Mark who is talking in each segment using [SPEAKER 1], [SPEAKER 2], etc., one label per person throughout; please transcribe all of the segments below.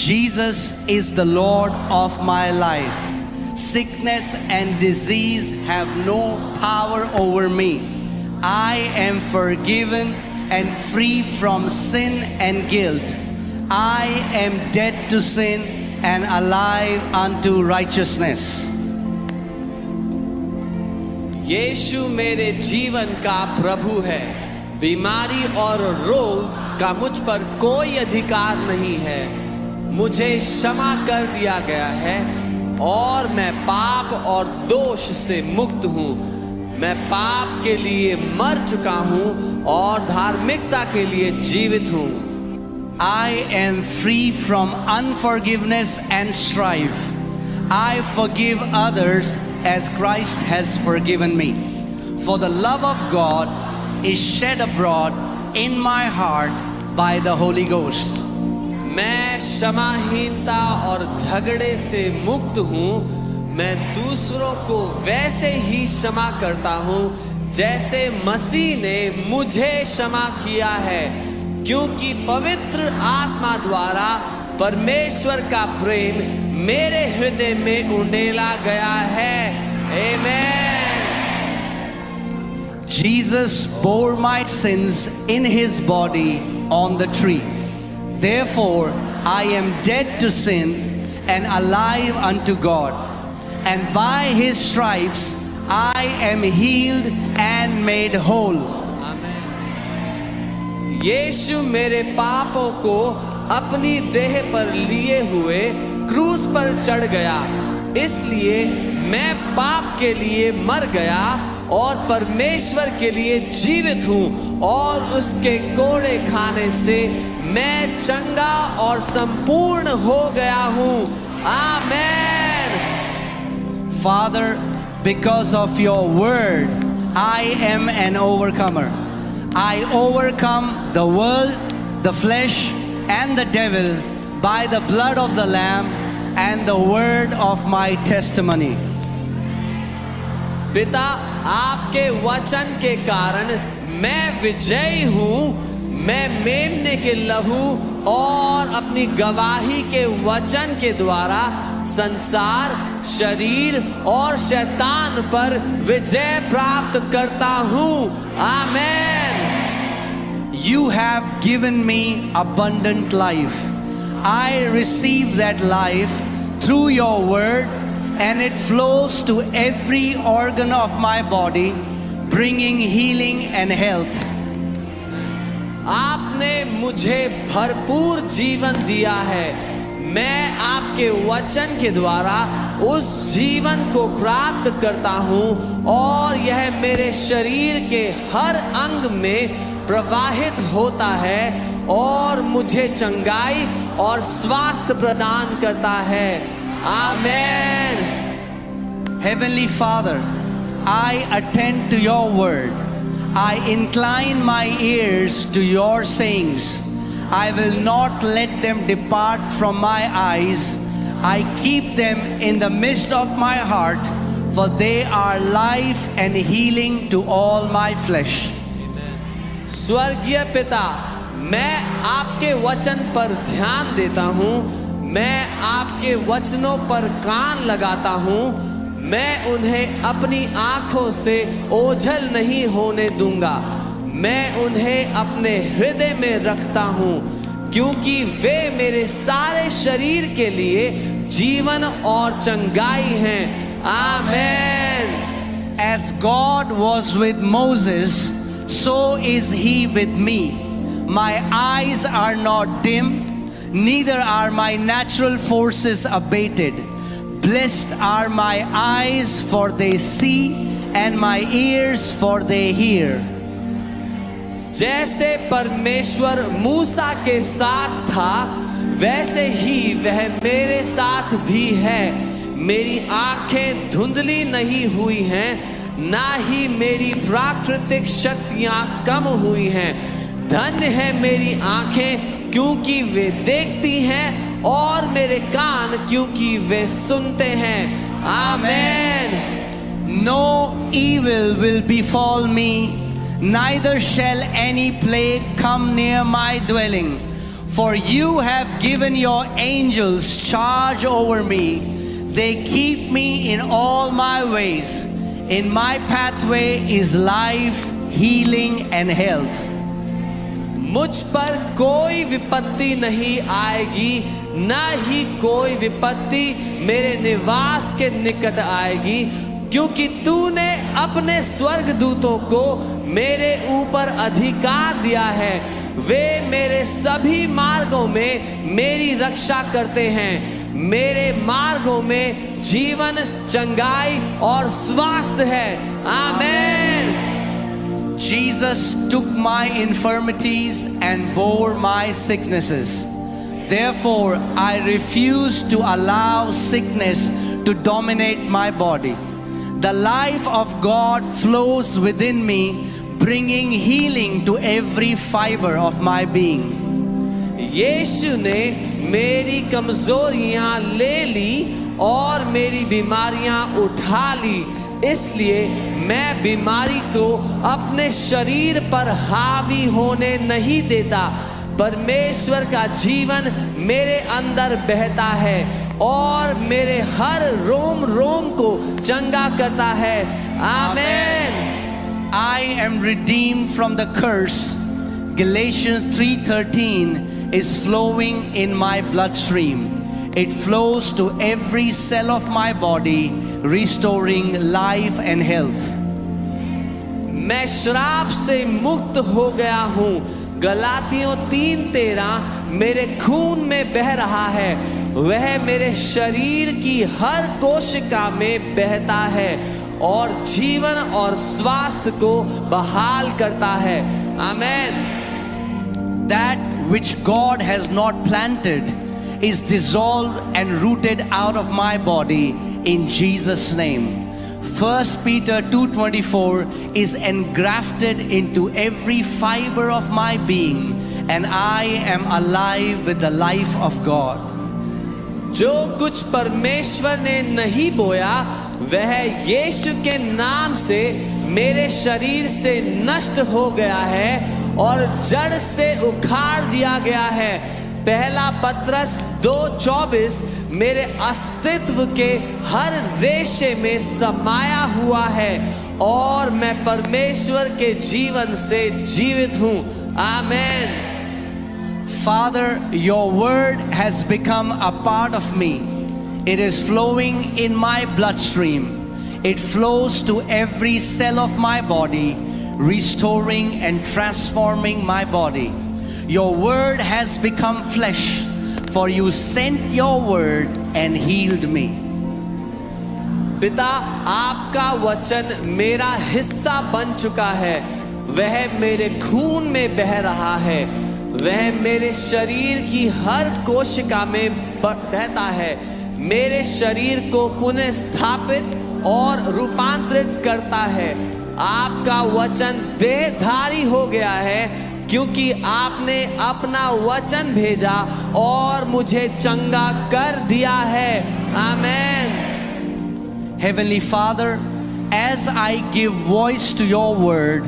[SPEAKER 1] Jesus is the Lord of my life. Sickness and disease have no power over me. I am forgiven and free from sin and guilt. I am dead to sin and alive unto righteousness.
[SPEAKER 2] यीशु मेरे जीवन का प्रभु है। बीमारी और रोग का मुझ पर कोई अधिकार नहीं है। मुझे क्षमा कर दिया गया है और मैं पाप और दोष से मुक्त हूँ। मैं पाप के लिए मर चुका हूँ और धार्मिकता के लिए जीवित हूँ।
[SPEAKER 1] I am free from unforgiveness and strife. I forgive others as Christ has forgiven me. For the love of God is shed abroad in my heart by the Holy Ghost.
[SPEAKER 2] मैं क्षमाहीनता और झगड़े से मुक्त हूँ। मैं दूसरों को वैसे ही क्षमा करता हूँ जैसे मसीह ने मुझे क्षमा किया है, क्योंकि पवित्र आत्मा द्वारा परमेश्वर का प्रेम मेरे हृदय में उंडेला गया है। आमेन।
[SPEAKER 1] Jesus bore my sins in his body on the tree. Therefore, I am dead to sin and alive unto God. And by his stripes I am healed and made whole.
[SPEAKER 2] यीशु मेरे पापों को अपनी देह पर लिए हुए क्रूस पर चढ़ गया, इसलिए मैं पाप के लिए मर गया और परमेश्वर के लिए जीवित हूँ, और उसके कोड़े खाने से मैं चंगा और संपूर्ण हो गया हूँ। आमेन।
[SPEAKER 1] Father, because of your word, I am an overcomer. I overcome the world, the flesh, and the devil by the blood of the Lamb and the word of my testimony.
[SPEAKER 2] पिता, आपके वचन के कारण मैं विजयी हूँ। मैं मेमने के लहू और अपनी गवाही के वचन के द्वारा संसार, शरीर और शैतान पर विजय प्राप्त करता हूँ। आमेन।
[SPEAKER 1] You have given me abundant life. I receive that life through your word, and it flows to every organ of my body, bringing healing and health.
[SPEAKER 2] आपने मुझे भरपूर जीवन दिया है। मैं आपके वचन के द्वारा उस जीवन को प्राप्त करता हूँ, और यह मेरे शरीर के हर अंग में प्रवाहित होता है और मुझे चंगाई और स्वास्थ्य प्रदान करता है। आमेन।
[SPEAKER 1] Heavenly Father, I attend to your word. I incline my ears to your sayings. I will not let them depart from my eyes. I keep them in the midst of my heart, for they are life and healing to all my flesh.
[SPEAKER 2] स्वर्गीय पिता, मैं आपके वचन पर ध्यान देता हूँ। मैं आपके वचनों पर कान लगाता हूँ। मैं उन्हें अपनी आँखों से ओझल नहीं होने दूंगा। मैं उन्हें अपने हृदय में रखता हूँ, क्योंकि वे मेरे सारे शरीर के लिए जीवन और चंगाई हैं। आमेन।
[SPEAKER 1] As God was with Moses, so is he with me. My eyes are not dim, neither are my natural forces abated. Blessed are my eyes, for they see, and my ears, for they hear.
[SPEAKER 2] जैसे परमेश्वर मूसा के साथ था, वैसे ही वह मेरे साथ भी है। मेरी आंखें धुंधली नहीं हुई हैं, ना ही मेरी प्राकृतिक शक्तियां कम हुई हैं। धन्य है मेरी आंखें, क्योंकि वे देखती हैं, और मेरे कान क्योंकि वे सुनते हैं। आमेन।
[SPEAKER 1] No evil will befall me, neither shall any plague come near my dwelling. For you have given your angels charge over me. They keep me in all my ways. In my pathway is life, healing, and health.
[SPEAKER 2] मुझ पर कोई विपत्ति नहीं आएगी, ना ही कोई विपत्ति मेरे निवास के निकट आएगी, क्योंकि तूने अपने स्वर्गदूतों को मेरे ऊपर अधिकार दिया है। वे मेरे सभी मार्गों में मेरी रक्षा करते हैं। मेरे मार्गों में जीवन, चंगाई और स्वास्थ्य है। आमीन।
[SPEAKER 1] Jesus took my infirmities and bore my sicknesses. Therefore, I refuse to allow sickness to dominate my body. The life of God flows within me, bringing healing to every fiber of my being.
[SPEAKER 2] यीशु ने मेरी कमजोरियां ले ली और मेरी बीमारियां उठा ली, इसलिए मैं बीमारी को अपने शरीर पर हावी होने नहीं देता। परमेश्वर का जीवन मेरे अंदर बहता है और मेरे हर रोम रोम को चंगा करता है। आमीन।
[SPEAKER 1] I am redeemed from the curse. Galatians 3:13 is flowing in my bloodstream. It flows to every cell of my body, restoring life and health.
[SPEAKER 2] मैं श्राप से मुक्त हो गया हूँ। गलातियों 3:13 मेरे खून में बह रहा है। वह मेरे शरीर की हर कोशिका में बहता है और जीवन और स्वास्थ्य को बहाल करता है। आमीन।
[SPEAKER 1] That which God has not planted is dissolved and rooted out of my body in Jesus' name. 1 Peter 2:24 is engrafted into every fiber of my being, and I am alive with the life of God.
[SPEAKER 2] जो कुछ परमेश्वर ने नहीं बोया वह यीशु के नाम से मेरे शरीर से नष्ट हो गया है और जड़ से उखाड़ दिया गया है। पहला पत्रस 2:24 मेरे अस्तित्व के हर रेशे में समाया हुआ है और मैं परमेश्वर के जीवन से जीवित हूँ। आमीन।
[SPEAKER 1] Father, your word has become a part of me. It is flowing in my bloodstream. It flows to every cell of my body, restoring and transforming my body. Your word has become flesh, for you sent your word and healed me.
[SPEAKER 2] पिता, आपका वचन मेरा हिस्सा बन चुका है। वह मेरे खून में बह रहा है। वह मेरे शरीर की हर कोशिका में बहता है। मेरे शरीर को पुनः स्थापित और रूपांतरित करता है। आपका वचन देहधारी हो गया है, क्योंकि आपने अपना वचन भेजा और मुझे चंगा कर दिया है। आमीन।
[SPEAKER 1] Heavenly Father, as I give voice to your word,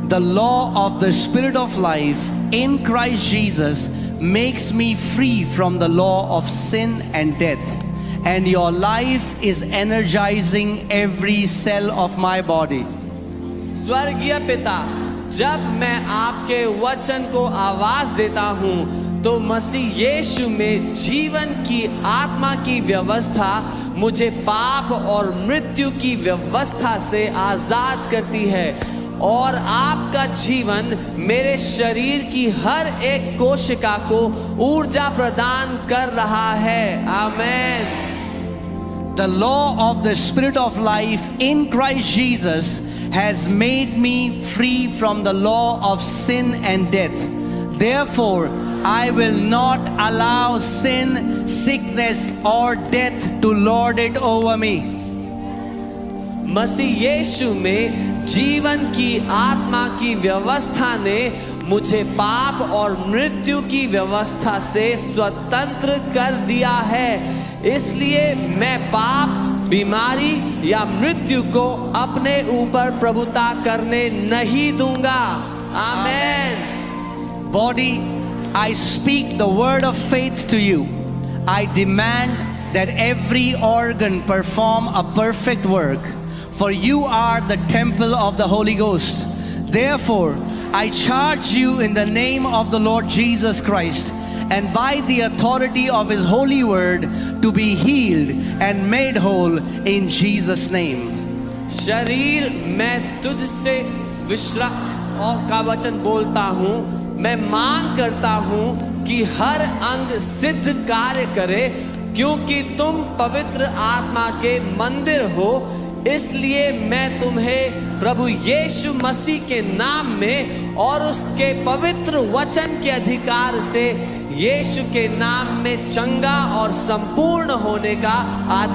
[SPEAKER 1] the law of the Spirit of life in Christ Jesus makes me free from the law of sin and death. And your life is energizing every cell of my body.
[SPEAKER 2] स्वर्गीय पिता, जब मैं आपके वचन को आवाज देता हूँ तो मसीह यीशु में जीवन की आत्मा की व्यवस्था मुझे पाप और मृत्यु की व्यवस्था से आजाद करती है और आपका जीवन मेरे शरीर की हर एक कोशिका को ऊर्जा प्रदान कर रहा है। आमीन।
[SPEAKER 1] The law of the Spirit of life in Christ Jesus has made me free from the law of sin and death. Therefore, I will not allow sin, sickness, or death to lord it over me.
[SPEAKER 2] मसीह यीशु में जीवन की आत्मा की व्यवस्था ने मुझे पाप और मृत्यु की व्यवस्था से स्वतंत्र कर दिया है। इसलिए मैं पाप, बीमारी या मृत्यु को अपने ऊपर प्रभुता करने नहीं दूंगा। आमीन।
[SPEAKER 1] Body, I speak the word of faith to you. I demand that every organ perform a perfect work, for you are the temple of the Holy Ghost. Therefore, I charge you in the name of the Lord Jesus Christ and by the authority of His holy word to be healed and made whole in Jesus' name.
[SPEAKER 2] शरीर मैं तुझसे विश्राम और का वचन बोलता हूँ। मैं मांग करता हूँ कि हर अंग सिद्ध कार्य करे, क्योंकि तुम पवित्र आत्मा के मंदिर हो। इसलिए मैं तुम्हें प्रभु यीशु मसीह के नाम में और उसके पवित्र वचन के अधिकार से यीशु के नाम में चंगा और संपूर्ण होने का आदेश